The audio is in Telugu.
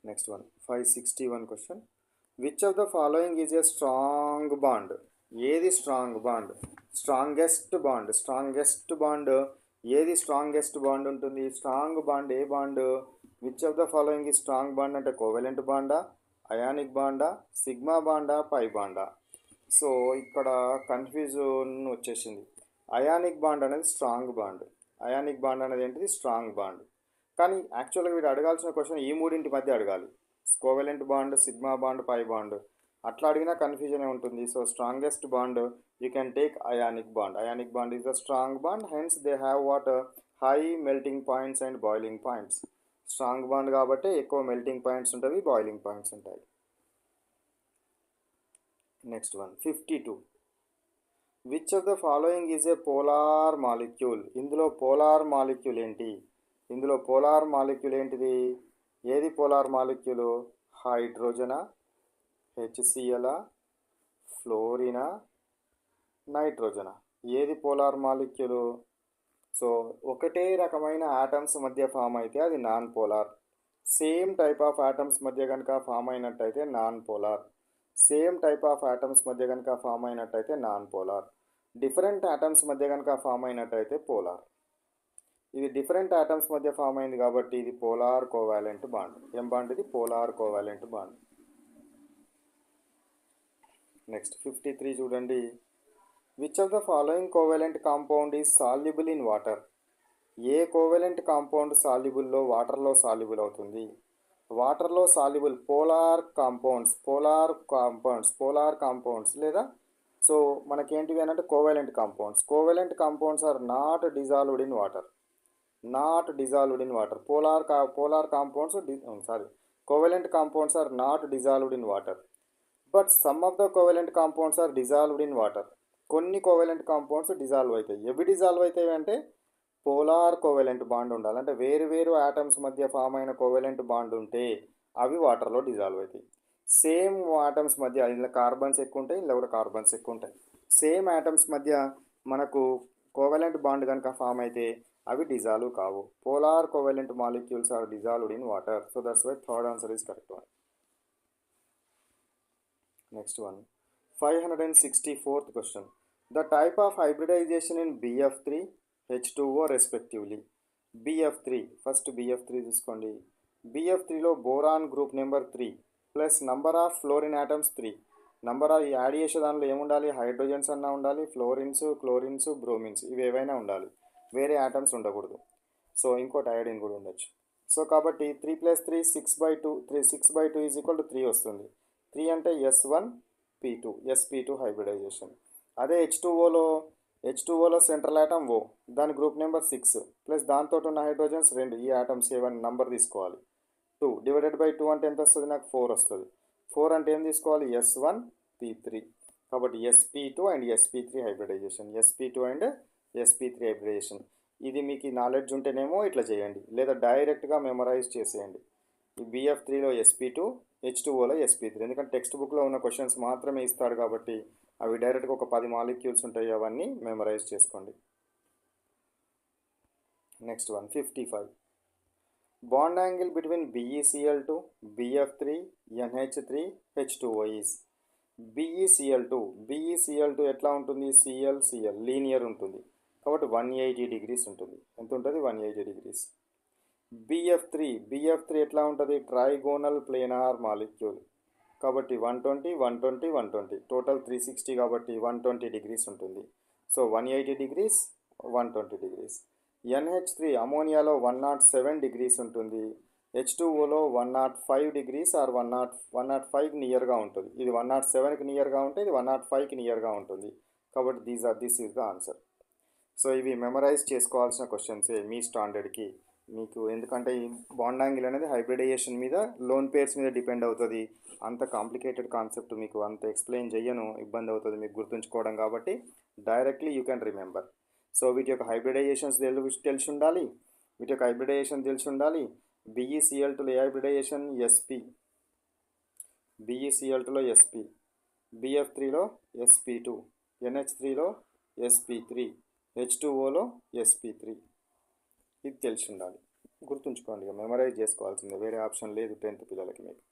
Next one 561 question. Which of the following is a strong bond? ఏది స్ట్రాంగ్ బాండ్? స్ట్రాంగెస్ట్ బాండ్ ఏది? స్ట్రాంగెస్ట్ బాండ్ ఉంటుంది. Strong bond A bond? Which of the following ఈ స్ట్రాంగ్ బాండ్ అంటే కోవెలెంట్ బాండా, అయానిక్ బాండా, సిగ్మా బాండా, పై బాండా? సో ఇక్కడ కన్ఫ్యూజన్ వచ్చేసింది. అయానిక్ బాండ్ అనేది స్ట్రాంగ్ బాండ్. అయానిక్ బాండ్ అనేది ఏంటిది? Strong bond. కానీ యాక్చువల్గా వీడు అడగాల్సిన క్వశ్చన్ ఈ మూడింటి మధ్య అడగాలి. కోవెలెంట్ బాండ్, సిగ్మా బాండ్, పై బాండ్. అట్లా అడిగినా కన్ఫ్యూజనే ఉంటుంది. So strongest bond you can take ionic bond. Ionic bond is the strong bond, hence they have what? High melting points and boiling points. Strong bond కాబట్టి ఎక్కువ మెల్టింగ్ పాయింట్స్ ఉంటుంది, బాయిలింగ్ పాయింట్స్ ఉంటాయి. Next one 52. Which of the following is a polar molecule? ఇందులో పోలార్ మాలిక్యూల్ ఏంటి? ఏంటిది? ఏది పోలార్ మాలిక్యూల్? హైడ్రోజనా, హెచ్సిఎల్, ఫ్లోరినా, నైట్రోజనా? ఏది పోలార్ మాలిక్యూల్? సో ఒకటే రకమైన ఆటమ్స్ మధ్య ఫామ్ అయితే అది non polar. Same type of atoms మధ్య కనుక ఫామ్ అయినట్టయితే నాన్ పోలార్. డిఫరెంట్ ఆటమ్స్ మధ్య కనుక ఫామ్ అయినట్టయితే పోలార్. ఇది డిఫరెంట్ ఆటమ్స్ మధ్య ఫామ్ అయింది కాబట్టి ఇది పోలార్ కోవాలెంట్ బాండ్. ఏం బాండ్ ఇది? Polar covalent bond. నెక్స్ట్ 53 చూడండి. Which of the following covalent compound is soluble in water? ఏ కోవాలెంట్ కాంపౌండ్ సాల్యుబుల్లో వాటర్లో సాల్యుబుల్ అవుతుంది? వాటర్లో సాల్యుబుల్ పోలార్ కాంపౌండ్స్ లేదా సో మనకేంటివి అంటే covalent compounds are not dissolved in water. Covalent compounds are not dissolved in water, but some of the covalent compounds are dissolved in water. కొన్ని కోవాలెంట్ కాంపౌండ్స్ డిజాల్వ్ అవుతాయి. ఎవి డిజాల్వ్ అవుతాయి అంటే పోలార్ కోవాలెంట్ బాండ్ ఉండాలి. అంటే వేరు ఆటమ్స్ మధ్య ఫామ్ అయిన కోవాలెంట్ బాండ్ ఉంటే అవి వాటర్లో డిజాల్వ్ అవుతాయి. సేమ్ ఆటమ్స్ మధ్య ఇందులో కార్బన్స్ ఎక్కువ ఉంటాయి, ఇందులో కూడా కార్బన్స్ ఎక్కువ ఉంటాయి. సేమ్ ఆటమ్స్ మధ్య మనకు కోవాలెంట్ బాండ్ కనుక ఫామ్ అయితే అవి డిజాల్వ్ కావు. Polar covalent molecules are dissolved in water. So that's why third answer is correct one. Next one 564th question. The type of hybridization in BF3, H2O respectively. First BF3 తీసుకోండి. BF3లో boron group number 3 plus number of fluorine atoms 3. Add చేసే దానిలో ఏముండాలి? హైడ్రోజన్స్ అన్నా ఉండాలి, ఫ్లోరిన్స్, క్లోరిన్స్, బ్రోమిన్స్ ఇవి ఏవైనా ఉండాలి, వేరే ఆటమ్స్ ఉండకూడదు. సో ఇంకోటి అయోడిన్ కూడా ఉండొచ్చు. సో కాబట్టి 3 + 3 6/2. 6/2 ఈజ్ ఈక్వల్ టు 3 వస్తుంది. 3 అంటే sp2 హైబ్రిడైజేషన్. అదే H2Oలో సెంట్రల్ ఆటమ్ O, దాని గ్రూప్ నెంబర్ 6 ప్లస్ దాంతో ఉన్న హైడ్రోజన్స్ 2. ఈ ఆటమ్స్ ఏవైనా నంబర్ తీసుకోవాలి. 2 ÷ 2 అంటే ఎంత వస్తుంది? నాకు 4 వస్తుంది. 4 అంటే ఏం తీసుకోవాలి? S1p3. కాబట్టి sp2 అండ్ sp3 హైబ్రిడైజేషన్. ఇది మీకు నాలెడ్జ్ ఉంటేనేమో ఇట్లా చేయండి, లేదా డైరెక్ట్గా మెమరైజ్ చేసేయండి. ఈ BF3లో sp2, H2Oలో sp3. ఎందుకంటే టెక్స్ట్ బుక్లో ఉన్న క్వశ్చన్స్ మాత్రమే ఇస్తాడు కాబట్టి అవి డైరెక్ట్గా ఒక 10 మాలిక్యూల్స్ ఉంటాయి, అవన్నీ మెమరైజ్ చేసుకోండి. Next one 55. Bond angle between BeCl2, BF3, NH3, H2O is. BeCl2 ఎట్లా ఉంటుంది? Cl లీనియర్ ఉంటుంది కాబట్టి 180 degrees ఉంటుంది. ఎంత ఉంటుంది? 180 degrees. BF3 ఎట్లా ఉంటుంది? ట్రైగోనల్ ప్లేనార్ మాలిక్యూల్ కాబట్టి 120 టోటల్ 360 కాబట్టి 120 degrees ఉంటుంది. So 180 degrees, 120 degrees. NH3 అమోనియాలో 107 degrees ఉంటుంది. H2Oలో 105 degrees ఆర్ 105 నియర్గా ఉంటుంది. ఇది 107కి నియర్గా ఉంటే ఇది 105కి నియర్గా ఉంటుంది. కాబట్టి this is the answer. So ఇవి మెమరైజ్ చేసుకోవాల్సిన క్వశ్చన్సే మీ స్టాండర్డ్కి మీకు. ఎందుకంటే ఈ బాండ్ యాంగిల్ అనేది హైబ్రిడైజేషన్ మీద, లోన్ పేర్స్ మీద డిపెండ్ అవుతుంది. అంత కాంప్లికేటెడ్ కాన్సెప్ట్ మీకు అంత ఎక్స్ప్లెయిన్ చేయను, ఇబ్బంది అవుతుంది మీకు గుర్తుంచుకోవడం. కాబట్టి directly you can remember. So వీటి యొక్క హైబ్రిడైజేషన్స్ తెలిసి ఉండాలి. BeCl2లో ఏ హైబ్రిడైజేషన్? sp. BeCl2లో sp, BF3లో sp2, NH3లో sp3, H2Oలో sp3. ఇది తెలిసి ఉండాలి. గుర్తుంచుకోండి, ఇక మెమరైజ్ చేసుకోవాల్సిందే, వేరే ఆప్షన్ లేదు 10th పిల్లలకి మీకు.